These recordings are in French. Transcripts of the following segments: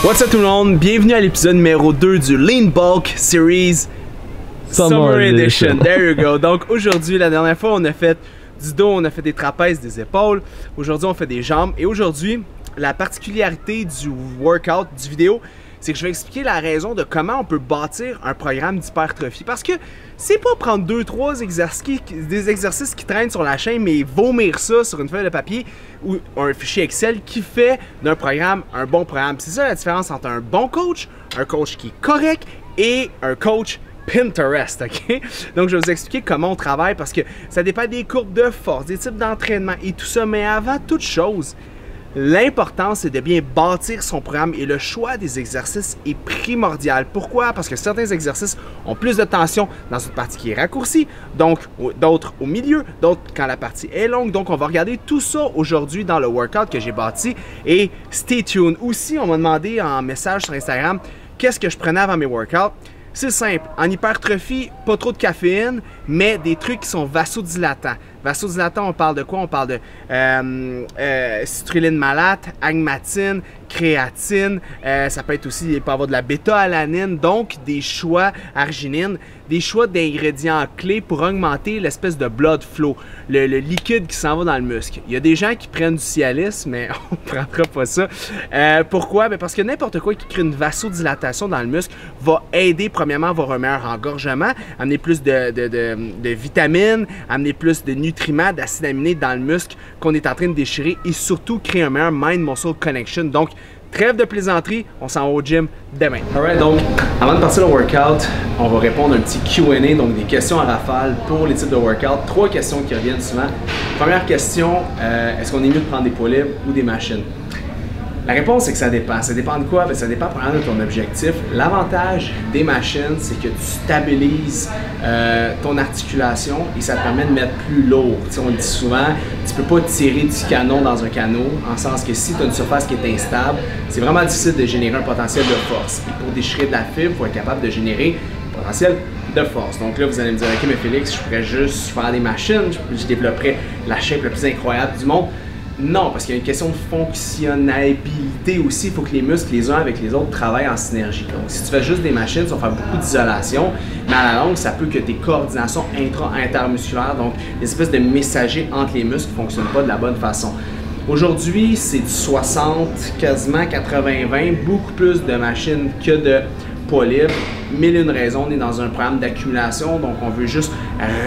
What's up tout le monde, bienvenue à l'épisode numéro 2 du Lean Bulk Series Summer Edition. There you go. Donc aujourd'hui, la dernière fois on a fait du dos, on a fait des trapèzes, des épaules. Aujourd'hui on fait des jambes. Et aujourd'hui, la particularité du workout, du vidéo, c'est que je vais expliquer la raison de comment on peut bâtir un programme d'hypertrophie. Parce que c'est pas prendre 2-3 exercices qui traînent sur la chaîne, mais vomir ça sur une feuille de papier ou un fichier Excel qui fait d'un programme un bon programme. C'est ça la différence entre un bon coach, un coach qui est correct et un coach Pinterest, ok? Donc je vais vous expliquer comment on travaille parce que ça dépend des courbes de force, des types d'entraînement et tout ça, mais avant toute chose, l'important, c'est de bien bâtir son programme et le choix des exercices est primordial. Pourquoi? Parce que certains exercices ont plus de tension dans une partie qui est raccourcie, donc d'autres au milieu, d'autres quand la partie est longue. Donc, on va regarder tout ça aujourd'hui dans le workout que j'ai bâti et stay tuned. Aussi, on m'a demandé en message sur Instagram qu'est-ce que je prenais avant mes workouts. C'est simple, en hypertrophie, pas trop de caféine, mais des trucs qui sont vasodilatants. Vasodilatants, on parle de quoi? On parle de citrulline malate, agmatine, créatine, ça peut être aussi, il peut y avoir de la bêta-alanine, donc des choix, arginine, des choix d'ingrédients clés pour augmenter l'espèce de blood flow, le liquide qui s'en va dans le muscle. Il y a des gens qui prennent du Cialis, mais on ne prendra pas ça. Pourquoi? Bien parce que n'importe quoi qui crée une vasodilatation dans le muscle va aider premièrement à avoir un meilleur engorgement, amener plus de vitamines, amener plus de nutriments, d'acides aminés dans le muscle qu'on est en train de déchirer et surtout créer un meilleur mind-muscle connection. Donc, trêve de plaisanterie, on s'en va au gym demain. Alright, donc avant de partir au workout, on va répondre à un petit Q&A, donc des questions à rafale pour les types de workout. 3 questions qui reviennent souvent. Première question, est-ce qu'on est mieux de prendre des poids libres ou des machines? La réponse, c'est que ça dépend. Ça dépend de quoi? Bien, ça dépend vraiment de ton objectif. L'avantage des machines, c'est que tu stabilises ton articulation et ça te permet de mettre plus lourd. Tu sais, on le dit souvent, tu peux pas tirer du canon dans un canot, en sens que si tu as une surface qui est instable, c'est vraiment difficile de générer un potentiel de force. Et pour déchirer de la fibre, il faut être capable de générer un potentiel de force. Donc là, vous allez me dire, ok, mais Félix, je pourrais juste faire des machines, je développerais la shape la plus incroyable du monde. Non, parce qu'il y a une question de fonctionnalité aussi. Il faut que les muscles, les uns avec les autres, travaillent en synergie. Donc, si tu fais juste des machines, ça va faire beaucoup d'isolation, mais à la longue, ça peut que tes coordinations intra-intermusculaires, donc des espèces de messagers entre les muscles, ne fonctionnent pas de la bonne façon. Aujourd'hui, c'est du 60, quasiment 80-20, beaucoup plus de machines que de poids libres. Mille et une raisons, on est dans un programme d'accumulation, donc on veut juste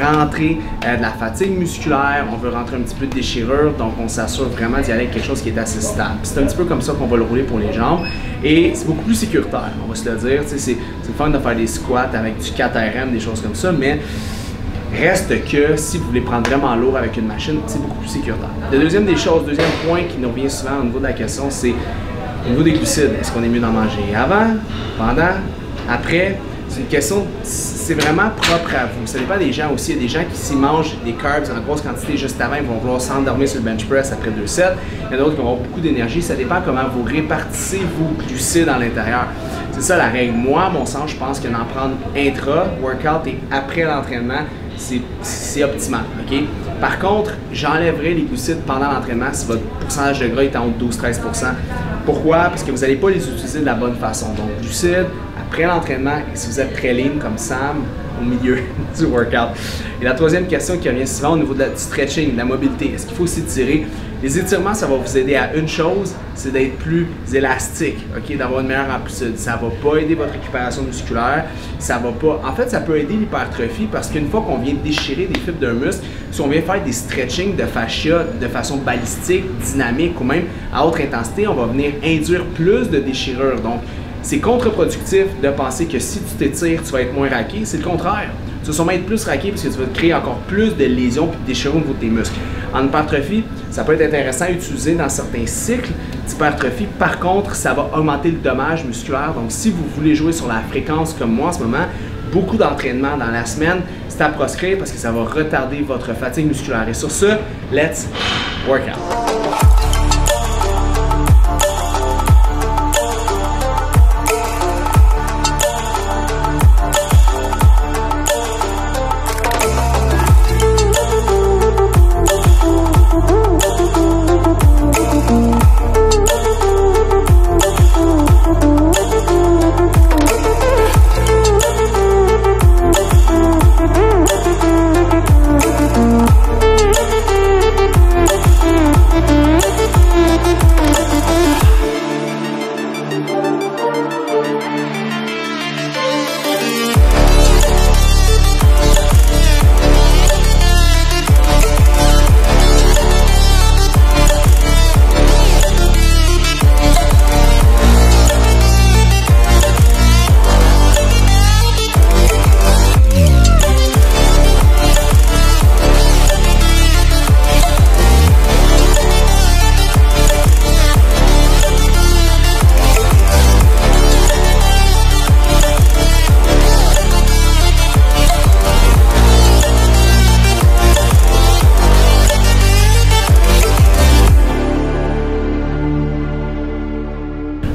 rentrer de la fatigue musculaire, on veut rentrer un petit peu de déchirure, donc on s'assure vraiment d'y aller avec quelque chose qui est assez stable. C'est un petit peu comme ça qu'on va le rouler pour les jambes et c'est beaucoup plus sécuritaire, on va se le dire. C'est le fun de faire des squats avec du 4RM, des choses comme ça, mais reste que si vous voulez prendre vraiment lourd avec une machine, c'est beaucoup plus sécuritaire. Le deuxième point qui nous revient souvent au niveau de la question, c'est au niveau des glucides. Est-ce qu'on est mieux d'en manger avant, pendant, après? C'est une question, c'est vraiment propre à vous. Ça dépend des gens aussi. Il y a des gens qui, s'ils mangent des carbs en grosse quantité juste avant, ils vont vouloir s'endormir sur le bench press après 2 sets. Il y en a d'autres qui vont avoir beaucoup d'énergie. Ça dépend comment vous répartissez vos glucides à l'intérieur. C'est ça la règle. Moi, à mon sens, je pense que d'en prendre intra-workout et après l'entraînement, c'est optimal. Okay? Par contre, j'enlèverai les glucides pendant l'entraînement si votre pourcentage de gras est en haut de 12-13%. Pourquoi? Parce que vous n'allez pas les utiliser de la bonne façon. Donc, glucides, après l'entraînement, et si vous êtes très lean comme Sam, au milieu du workout. Et la troisième question qui revient souvent au niveau du stretching, de la mobilité. Est-ce qu'il faut s'étirer? Les étirements, ça va vous aider à une chose, c'est d'être plus élastique, okay? D'avoir une meilleure amplitude. Ça ne va pas aider votre récupération musculaire, ça va pas... En fait, ça peut aider l'hypertrophie parce qu'une fois qu'on vient déchirer des fibres d'un muscle, si on vient faire des stretching de fascia de façon balistique, dynamique ou même à haute intensité, on va venir induire plus de déchirure. Donc, c'est contre-productif de penser que si tu t'étires, tu vas être moins raqué. C'est le contraire. Tu vas sûrement être plus raqué parce que tu vas créer encore plus de lésions et de déchirures au niveau de tes muscles. En hypertrophie, ça peut être intéressant à utiliser dans certains cycles d'hypertrophie. Par contre, ça va augmenter le dommage musculaire. Donc, si vous voulez jouer sur la fréquence comme moi en ce moment, beaucoup d'entraînement dans la semaine, c'est à proscrire parce que ça va retarder votre fatigue musculaire. Et sur ce, let's work out.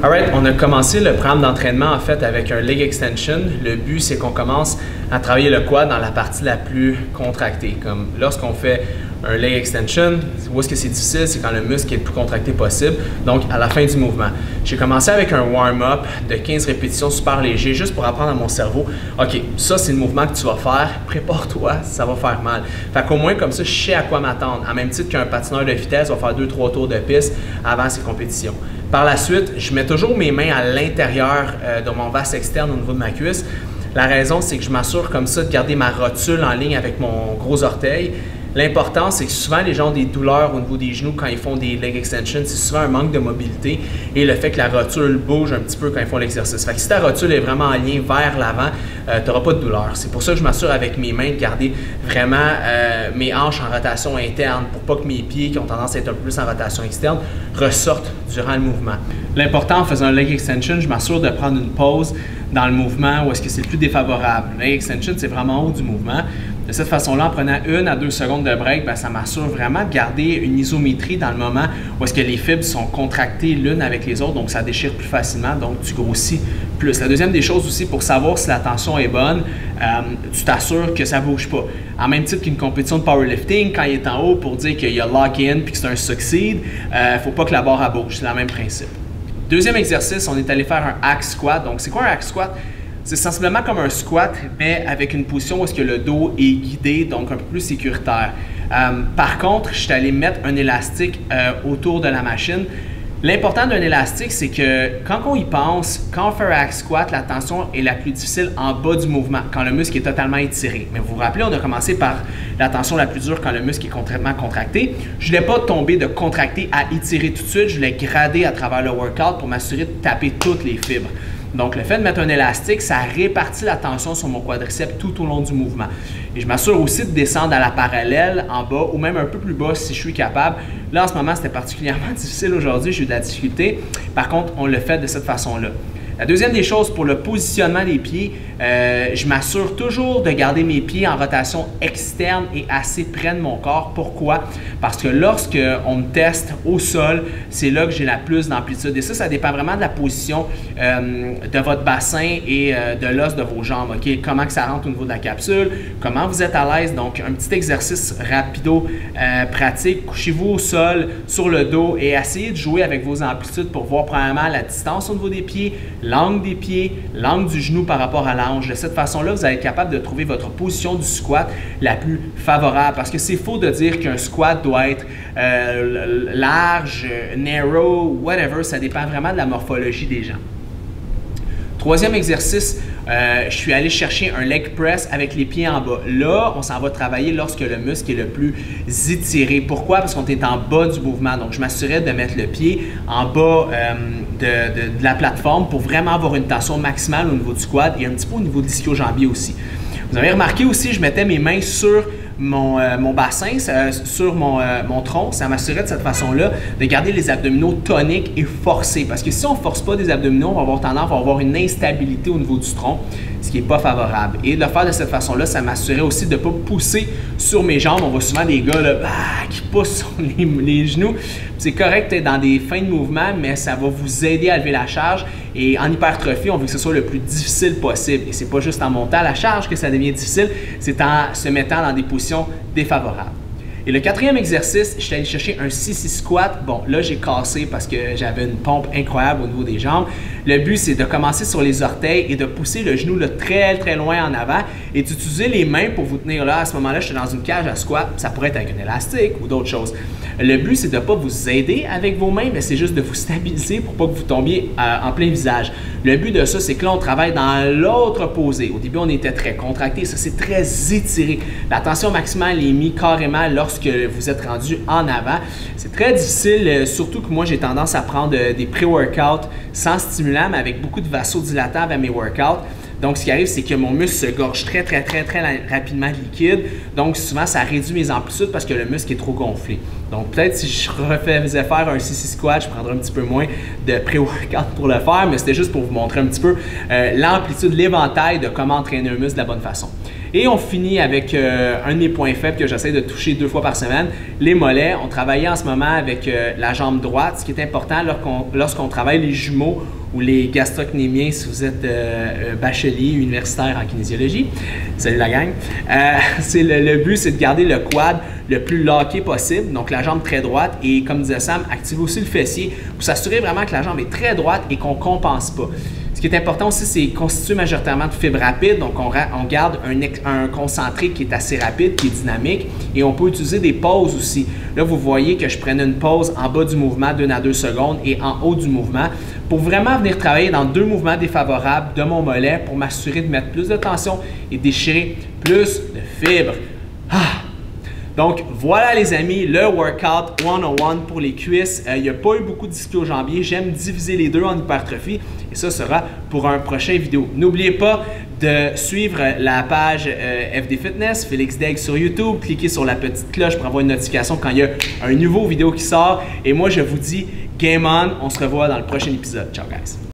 Alright, on a commencé le programme d'entraînement en fait avec un leg extension. Le but c'est qu'on commence à travailler le quad dans la partie la plus contractée. Comme lorsqu'on fait un leg extension, où est-ce que c'est difficile? C'est quand le muscle est le plus contracté possible, donc à la fin du mouvement. J'ai commencé avec un warm-up de 15 répétitions super léger, juste pour apprendre à mon cerveau, OK, ça c'est le mouvement que tu vas faire, prépare-toi, ça va faire mal. Fait qu'au moins comme ça, je sais à quoi m'attendre. En même titre qu'un patineur de vitesse va faire 2-3 tours de piste avant ses compétitions. Par la suite, je mets toujours mes mains à l'intérieur de mon vaste externe au niveau de ma cuisse. La raison, c'est que je m'assure comme ça de garder ma rotule en ligne avec mon gros orteil. L'important, c'est que souvent, les gens ont des douleurs au niveau des genoux quand ils font des leg extensions. C'est souvent un manque de mobilité et le fait que la rotule bouge un petit peu quand ils font l'exercice. Fait que si ta rotule est vraiment en lien vers l'avant, tu n'auras pas de douleur. C'est pour ça que je m'assure avec mes mains de garder vraiment mes hanches en rotation interne pour pas que mes pieds, qui ont tendance à être un peu plus en rotation externe, ressortent durant le mouvement. L'important en faisant un leg extension, je m'assure de prendre une pause dans le mouvement où est-ce que c'est le plus défavorable. Le leg extension, c'est vraiment en haut du mouvement. De cette façon-là, en prenant 1 à 2 secondes de break, ça m'assure vraiment de garder une isométrie dans le moment où est-ce que les fibres sont contractées l'une avec les autres, donc ça déchire plus facilement, donc tu grossis plus. La deuxième des choses aussi, pour savoir si la tension est bonne, tu t'assures que ça ne bouge pas. En même titre qu'une compétition de powerlifting, quand il est en haut pour dire qu'il y a lock-in puis que c'est un succeed, il ne faut pas que la barre bouge, c'est le même principe. Deuxième exercice, on est allé faire un hack squat. Donc, c'est quoi un hack squat? C'est sensiblement comme un squat, mais avec une position où est-ce que le dos est guidé, donc un peu plus sécuritaire. Par contre, je suis allé mettre un élastique autour de la machine. L'important d'un élastique, c'est que quand on y pense, quand on fait un hack squat, la tension est la plus difficile en bas du mouvement, quand le muscle est totalement étiré. Mais vous vous rappelez, on a commencé par la tension la plus dure quand le muscle est complètement contracté. Je ne voulais pas tomber de contracté à étirer tout de suite, je voulais grader à travers le workout pour m'assurer de taper toutes les fibres. Donc, le fait de mettre un élastique, ça répartit la tension sur mon quadriceps tout au long du mouvement. Et je m'assure aussi de descendre à la parallèle en bas ou même un peu plus bas si je suis capable. Là, en ce moment, c'était particulièrement difficile aujourd'hui, j'ai eu de la difficulté. Par contre, on le fait de cette façon-là. La deuxième des choses, pour le positionnement des pieds, je m'assure toujours de garder mes pieds en rotation externe et assez près de mon corps. Pourquoi? Parce que lorsqu'on me teste au sol, c'est là que j'ai la plus d'amplitude. Et ça dépend vraiment de la position de votre bassin et de l'os de vos jambes. Okay? Comment que ça rentre au niveau de la capsule, comment vous êtes à l'aise. Donc, un petit exercice rapido, pratique. Couchez-vous au sol, sur le dos et essayez de jouer avec vos amplitudes pour voir premièrement la distance au niveau des pieds, l'angle des pieds, l'angle du genou par rapport à l'ange. De cette façon-là, vous allez être capable de trouver votre position du squat la plus favorable. Parce que c'est faux de dire qu'un squat doit être large, narrow, whatever. Ça dépend vraiment de la morphologie des gens. Troisième exercice, je suis allé chercher un leg press avec les pieds en bas. Là, on s'en va travailler lorsque le muscle est le plus étiré. Pourquoi? Parce qu'on est en bas du mouvement. Donc, je m'assurais de mettre le pied en bas de la plateforme pour vraiment avoir une tension maximale au niveau du quad et un petit peu au niveau de l'ischio-jambier aussi. Vous avez remarqué aussi, je mettais mes mains sur mon bassin, sur mon tronc. Ça m'assurait de cette façon-là de garder les abdominaux toniques et forcés. Parce que si on ne force pas des abdominaux, on va avoir tendance à avoir une instabilité au niveau du tronc, ce qui n'est pas favorable. Et de le faire de cette façon-là, ça m'assurait aussi de ne pas pousser sur mes jambes. On voit souvent des gars là, qui poussent sur les genoux. C'est correct dans des fins de mouvement, mais ça va vous aider à lever la charge. Et en hypertrophie, on veut que ce soit le plus difficile possible. Et ce n'est pas juste en montant la charge que ça devient difficile, c'est en se mettant dans des positions défavorables. Et le quatrième exercice, je suis allé chercher un sissy squat. Bon, là, j'ai cassé parce que j'avais une pompe incroyable au niveau des jambes. Le but, c'est de commencer sur les orteils et de pousser le genou là, très, très loin en avant et d'utiliser les mains pour vous tenir là. À ce moment-là, je suis dans une cage à squat. Ça pourrait être avec un élastique ou d'autres choses. Le but, c'est de ne pas vous aider avec vos mains, mais c'est juste de vous stabiliser pour pas que vous tombiez en plein visage. Le but de ça, c'est que là, on travaille dans l'autre posé. Au début, on était très contracté. Ça, c'est très étiré. La tension maximale est mise carrément lorsque vous êtes rendu en avant. C'est très difficile, surtout que moi, j'ai tendance à prendre des pré-workouts sans stimulant, mais avec beaucoup de vasodilatants à mes workouts. Donc, ce qui arrive, c'est que mon muscle se gorge très rapidement de liquide. Donc, souvent, ça réduit mes amplitudes parce que le muscle est trop gonflé. Donc, peut-être si je refaisais faire un sissy squat, je prendrais un petit peu moins de pré-workout pour le faire, mais c'était juste pour vous montrer un petit peu l'amplitude, l'éventail de comment entraîner un muscle de la bonne façon. Et on finit avec un de mes points faibles que j'essaie de toucher 2 fois par semaine, les mollets. On travaillait en ce moment avec la jambe droite, ce qui est important lorsqu'on travaille les jumeaux ou les gastrocnémiens si vous êtes bachelier universitaire en kinésiologie. Salut la gang! Le but, c'est de garder le quad le plus locké possible, donc la jambe très droite, et comme disait Sam, activer aussi le fessier pour s'assurer vraiment que la jambe est très droite et qu'on ne compense pas. Ce qui est important aussi, c'est constituer majoritairement de fibres rapides, donc on garde un concentré qui est assez rapide, qui est dynamique, et on peut utiliser des pauses aussi. Là, vous voyez que je prenais une pause en bas du mouvement d'1 à 2 secondes et en haut du mouvement pour vraiment venir travailler dans 2 mouvements défavorables de mon mollet pour m'assurer de mettre plus de tension et déchirer plus de fibres. Donc, voilà les amis, le workout 101 pour les cuisses. Il n'y a pas eu beaucoup de ischio-jambier. J'aime diviser les deux en hypertrophie et ça sera pour un prochain vidéo. N'oubliez pas de suivre la page FD Fitness, Félix Daigle sur YouTube. Cliquez sur la petite cloche pour avoir une notification quand il y a un nouveau vidéo qui sort. Et moi, je vous dis game on. On se revoit dans le prochain épisode. Ciao guys!